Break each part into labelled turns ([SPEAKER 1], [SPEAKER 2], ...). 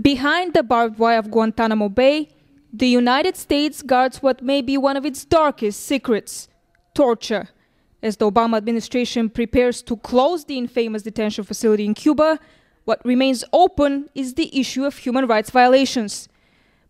[SPEAKER 1] Behind the barbed wire of Guantanamo Bay, the United States guards what may be one of its darkest secrets: torture. As the Obama administration prepares to close the infamous detention facility in Cuba, what remains open is the issue of human rights violations.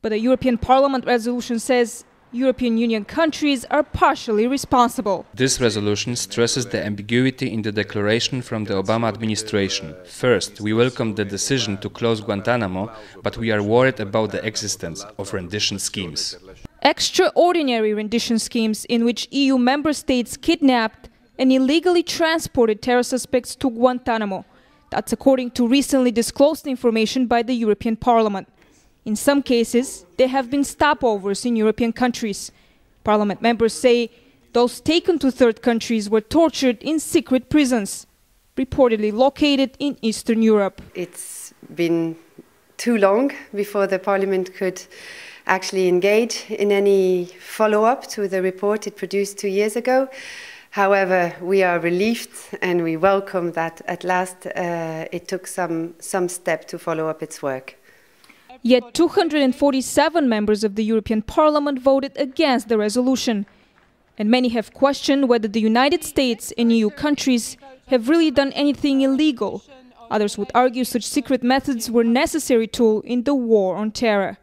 [SPEAKER 1] But the European Parliament resolution says European Union countries are partially responsible.
[SPEAKER 2] This resolution stresses the ambiguity in the declaration from the Obama administration. First, we welcome the decision to close Guantanamo, but we are worried about the existence of rendition schemes.
[SPEAKER 1] Extraordinary rendition schemes in which EU member states kidnapped and illegally transported terror suspects to Guantanamo. That's according to recently disclosed information by the European Parliament. In some cases, there have been stopovers in European countries. Parliament members say those taken to third countries were tortured in secret prisons, reportedly located in Eastern Europe.
[SPEAKER 3] It's been too long before the Parliament could actually engage in any follow-up to the report it produced 2 years ago. However, we are relieved and we welcome that at last it took some step to follow up its work.
[SPEAKER 1] Yet 247 members of the European Parliament voted against the resolution. And many have questioned whether the United States and EU countries have really done anything illegal. Others would argue such secret methods were a necessary tool in the war on terror.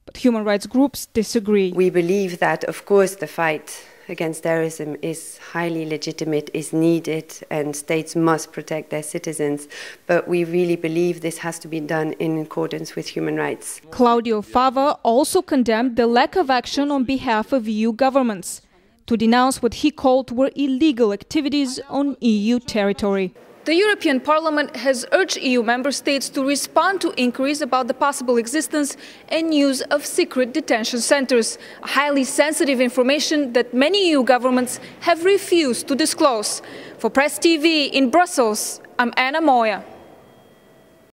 [SPEAKER 1] But human rights groups disagree.
[SPEAKER 3] We believe that, of course, the fight against terrorism is highly legitimate, is needed, and states must protect their citizens. But we really believe this has to be done in accordance with human rights.
[SPEAKER 1] Claudio Fava also condemned the lack of action on behalf of EU governments to denounce what he called were illegal activities on EU territory. The European Parliament has urged EU member states to respond to inquiries about the possible existence and use of secret detention centers, highly sensitive information that many EU governments have refused to disclose. For Press TV in Brussels, I'm Anna Moya.